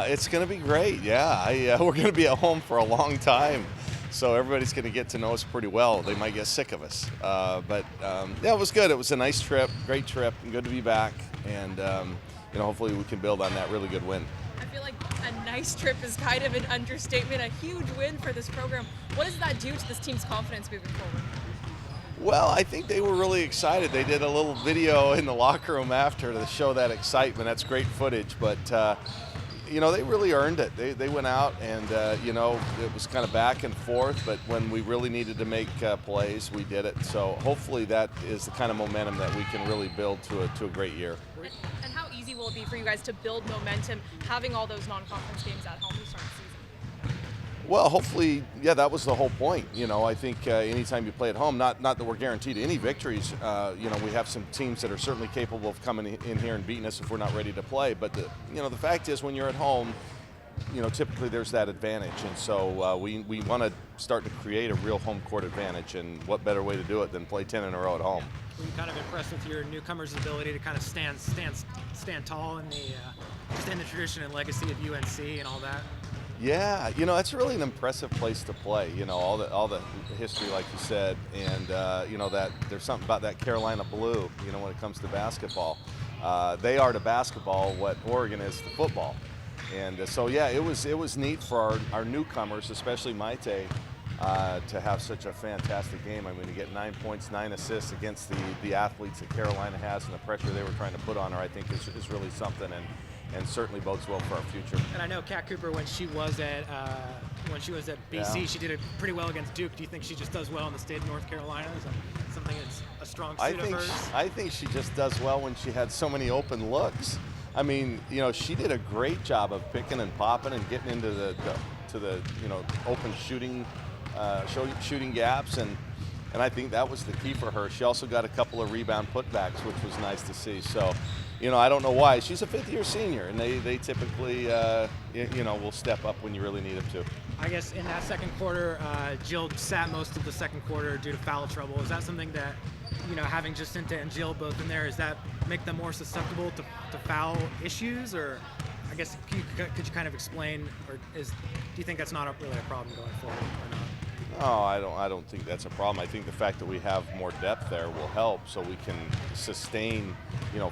It's going to be great. Yeah, we're going to be at home for a long time, so everybody's going to get to know us pretty well. They might get sick of us, but yeah, it was good. It was a nice trip, great trip, and good to be back. And hopefully we can build on that really good win. I feel like a nice trip is kind of an understatement, a huge win for this program. What does that do to this team's confidence moving forward? Well, I think they were really excited. They did a little video in the locker room after to show that excitement. That's great footage, but they really earned it. They went out and it was kind of back and forth, but when we really needed to make plays, we did it. So hopefully that is the kind of momentum that we can really build to a great year. And how easy will it be for you guys to build momentum, having all those non-conference games at home to start the season? Well, hopefully, yeah, that was the whole point. I think anytime you play at home, not that we're guaranteed any victories. We have some teams that are certainly capable of coming in here and beating us if we're not ready to play. But the fact is, when you're at home, typically there's that advantage, and so we want to start to create a real home court advantage. And what better way to do it than play 10 in a row at home? Were you kind of impressed with your newcomers' ability to kind of stand tall in the tradition and legacy of UNC and all that? Yeah, it's really an impressive place to play. All the history, like you said, and that there's something about that Carolina blue. When it comes to basketball, they are to basketball what Oregon is to football, and so yeah, it was neat for our newcomers, especially Maite, to have such a fantastic game. I mean, to get 9 points, 9 assists against the athletes that Carolina has, and the pressure they were trying to put on her, I think is really something, and certainly bodes well for our future. And I know Kat Cooper, when she was at BC, Yeah. She did it pretty well against Duke. Do you think she just does well in the state of North Carolina? Is that something that's a strong suit of hers? I think she just does well when she had so many open looks. I mean, she did a great job of picking and popping and getting into the open shooting gaps, and I think that was the key for her. She also got a couple of rebound putbacks, which was nice to see. So, I don't know why. She's a fifth-year senior, and they typically, will step up when you really need them to. I guess in that second quarter, Jill sat most of the second quarter due to foul trouble. Is that something that, having Jacinta and Jill both in there, does that make them more susceptible to foul issues? Or I guess could you kind of explain, or do you think that's not really a problem going forward or not? No, I don't think that's a problem. I think the fact that we have more depth there will help, so we can sustain,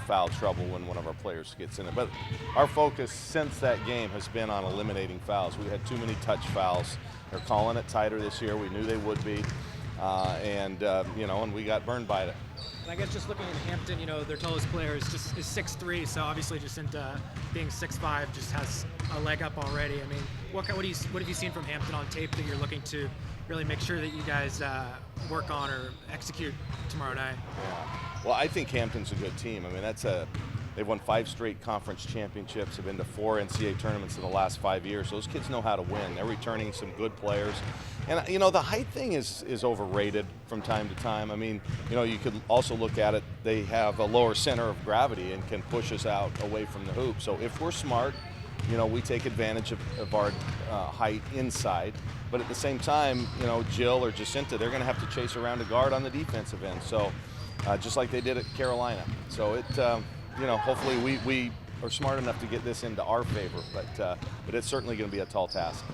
foul trouble when one of our players gets in it. But our focus since that game has been on eliminating fouls. We had too many touch fouls. They're calling it tighter this year. We knew they would be, and we got burned by it. And I guess just looking at Hampton, their tallest player is 6'3", so obviously Jacinta being 6'5" just has a leg up already. I mean, what have you seen from Hampton on tape that you're looking to really make sure that you guys work on or execute tomorrow night? Yeah. Well, I think Hampton's a good team. I mean, they've won 5 straight conference championships, have been to 4 NCAA tournaments in the last 5 years. Those kids know how to win. They're returning some good players. And, the height thing is overrated from time to time. I mean, you could also look at it, they have a lower center of gravity and can push us out away from the hoop. So if we're smart, we take advantage of our height inside. But at the same time, Jill or Jacinta, they're going to have to chase around a guard on the defensive end. So just like they did at Carolina. So hopefully we are smart enough to get this into our favor. But it's certainly going to be a tall task.